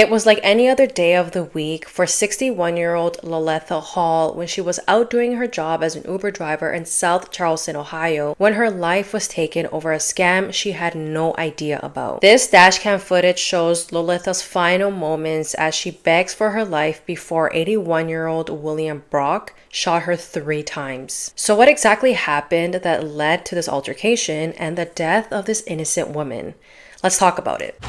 It was like any other day of the week for 61-year-old Loletha Hall when she was out doing her job as an Uber driver in South Charleston, Ohio, when her life was taken over a scam she had no idea about. This dashcam footage shows Loletha's final moments as she begs for her life before 81-year-old William Brock shot her 3 times. So what exactly happened that led to this altercation and the death of this innocent woman? Let's talk about it.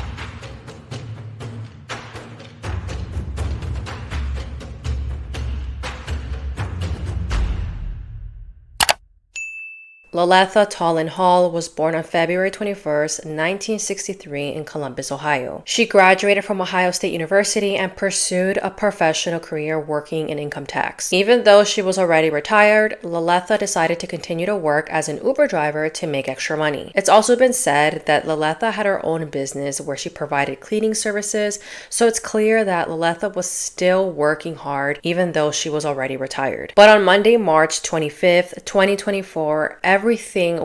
Loletha Hall was born on February 21st, 1963 in Columbus, Ohio. She graduated from Ohio State University and pursued a professional career working in income tax. Even though she was already retired, Loletha decided to continue to work as an Uber driver to make extra money. It's also been said that Loletha had her own business where she provided cleaning services, so it's clear that Loletha was still working hard even though she was already retired. But on Monday, March 25th, 2024, everything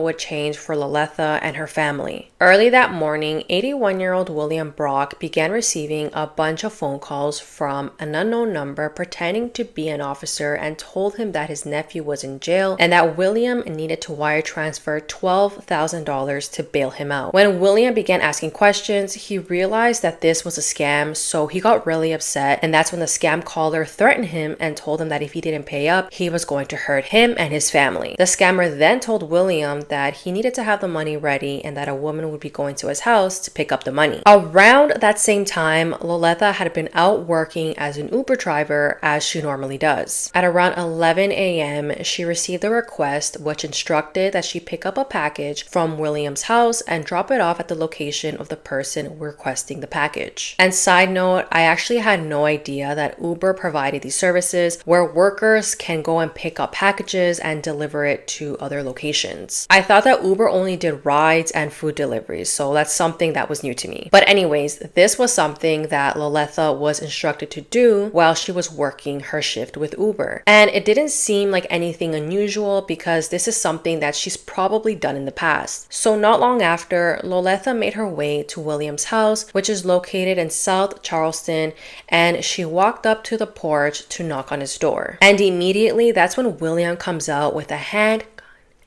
would change for Loletha and her family. Early that morning, 81-year-old William Brock began receiving a bunch of phone calls from an unknown number pretending to be an officer and told him that his nephew was in jail and that William needed to wire transfer $12,000 to bail him out. When William began asking questions, he realized that this was a scam, so he got really upset, and that's when the scam caller threatened him and told him that if he didn't pay up, he was going to hurt him and his family. The scammer then told William that he needed to have the money ready and that a woman would be going to his house to pick up the money. Around that same time, Loletha had been out working as an Uber driver as she normally does. At around 11 a.m., she received a request which instructed that she pick up a package from William's house and drop it off at the location of the person requesting the package. And side note, I actually had no idea that Uber provided these services where workers can go and pick up packages and deliver it to other locations. I thought that Uber only did rides and food deliveries, so that's something that was new to me. But anyways, this was something that Loletha was instructed to do while she was working her shift with Uber. And it didn't seem like anything unusual because this is something that she's probably done in the past. So not long after, Loletha made her way to William's house, which is located in South Charleston, and she walked up to the porch to knock on his door. And immediately, that's when William comes out with a hand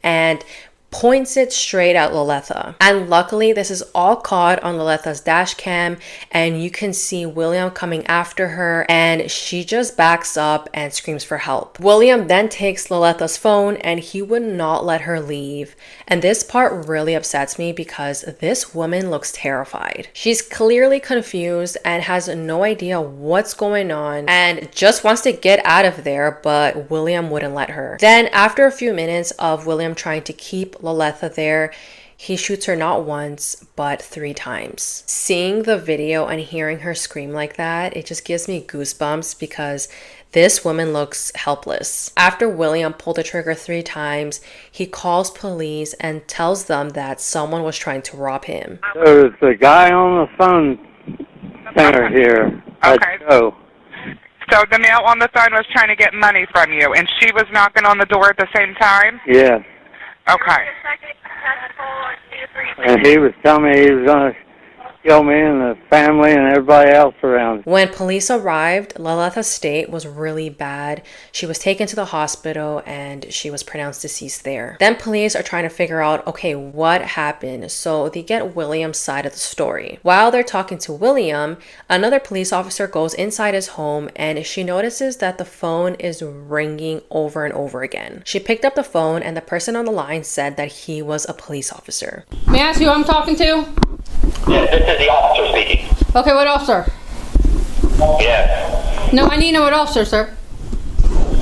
and points it straight at Loletha. And luckily, this is all caught on Loletha's dash cam, and you can see William coming after her, and she just backs up and screams for help. William then takes Loletha's phone and he would not let her leave. And this part really upsets me because this woman looks terrified. She's clearly confused and has no idea what's going on and just wants to get out of there, but William wouldn't let her. Then after a few minutes of William trying to keep Loletha there, he shoots her not once, but 3 times. Seeing the video and hearing her scream like that, it just gives me goosebumps because this woman looks helpless. After William pulled the trigger 3 times, he calls police and tells them that someone was trying to rob him. There's a guy on the phone center here. Okay. So the male on the phone was trying to get money from you, and she was knocking on the door at the same time? Yes. Okay. And he was telling me he was going to kill me and the family and everybody else around. When police arrived, Loletha's state was really bad. She was taken to the hospital and she was pronounced deceased there. Then police are trying to figure out, okay, what happened? So they get William's side of the story. While they're talking to William, another police officer goes inside his home and she notices that the phone is ringing over and over again. She picked up the phone and the person on the line said that he was a police officer. May I ask who I'm talking to? Yes, this is the officer speaking. Okay, what officer? Yes. No, I need to know what officer, sir.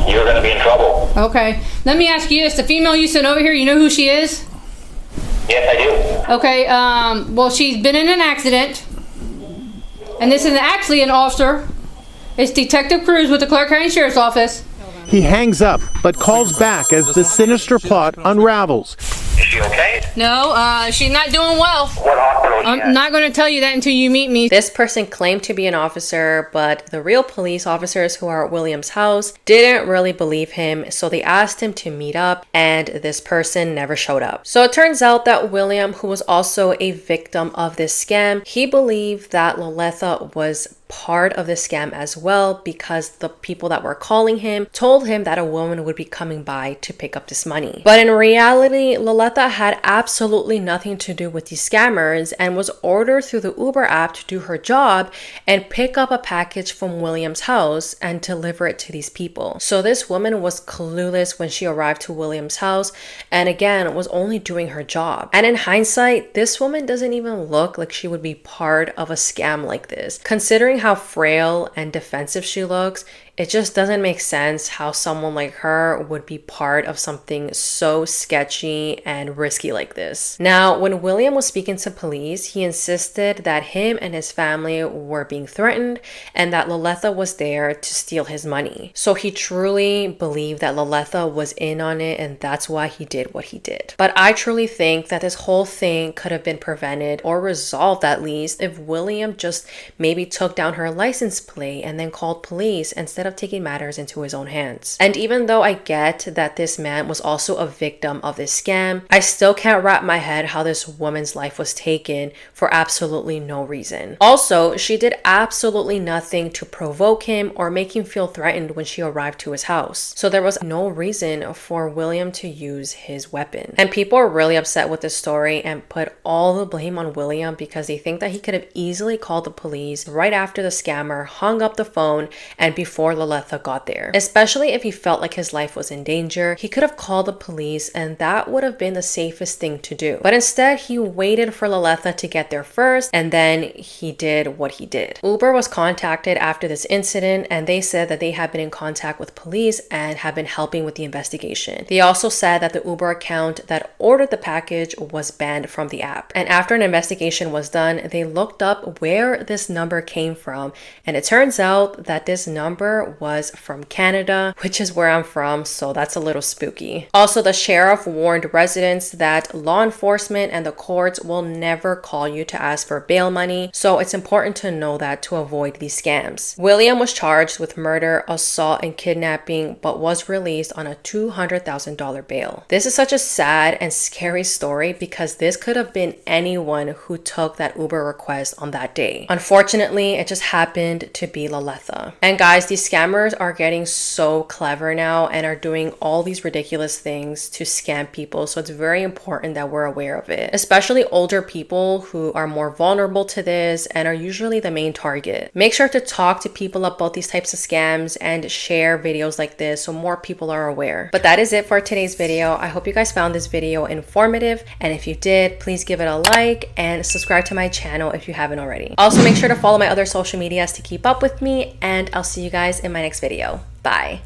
You're going to be in trouble. Okay. Let me ask you this. The female you sent over here, you know who she is? Yes, I do. Okay, well, she's been in an accident. And this is actually an officer. It's Detective Cruz with the Clark County Sheriff's Office. He hangs up, but calls back as the sinister plot unravels. Is she okay? No, she's not doing well. What hospital is she I'm at? not going to tell you that until you meet me. This person claimed to be an officer, but the real police officers who are at William's house didn't really believe him, so they asked him to meet up, and this person never showed up. So it turns out that William, who was also a victim of this scam, he believed that Loletha was part of the scam as well, because the people that were calling him told him that a woman would be coming by to pick up this money. But in reality, Loletha had absolutely nothing to do with these scammers and was ordered through the Uber app to do her job and pick up a package from William's house and deliver it to these people. So this woman was clueless when she arrived to William's house, and again was only doing her job. And in hindsight, this woman doesn't even look like she would be part of a scam like this. Considering how frail and defensive she looks, it just doesn't make sense how someone like her would be part of something so sketchy and risky like this. Now, when William was speaking to police, he insisted that him and his family were being threatened and that Loletha was there to steal his money. So he truly believed that Loletha was in on it, and that's why he did what he did. But I truly think that this whole thing could have been prevented or resolved at least if William just maybe took down her license plate and then called police instead of taking matters into his own hands. And even though I get that this man was also a victim of this scam, I still can't wrap my head how this woman's life was taken for absolutely no reason. Also, she did absolutely nothing to provoke him or make him feel threatened when she arrived to his house. So there was no reason for William to use his weapon. And people are really upset with this story and put all the blame on William because they think that he could have easily called the police right after the scammer hung up the phone and before Loletha got there. Especially if he felt like his life was in danger, he could have called the police and that would have been the safest thing to do. But instead, he waited for Loletha to get there first and then he did what he did. Uber was contacted after this incident and they said that they had been in contact with police and have been helping with the investigation. They also said that the Uber account that ordered the package was banned from the app. And after an investigation was done, they looked up where this number came from, and it turns out that this number was from Canada, which is where I'm from, so that's a little spooky. Also, the sheriff warned residents that law enforcement and the courts will never call you to ask for bail money, so it's important to know that to avoid these scams. William was charged with murder, assault, and kidnapping, but was released on a $200,000 bail. This is such a sad and scary story because this could have been anyone who took that Uber request on that day. Unfortunately, it just happened to be Loletha. And guys, these scammers are getting so clever now and are doing all these ridiculous things to scam people, so it's very important that we're aware of it, especially older people who are more vulnerable to this and are usually the main target. Make sure to talk to people about these types of scams and share videos like this so more people are aware. But that is it for today's video. I hope you guys found this video informative, and if you did, please give it a like and subscribe to my channel if you haven't already. Also, make sure to follow my other social medias to keep up with me, and I'll see you guys in my next video. Bye.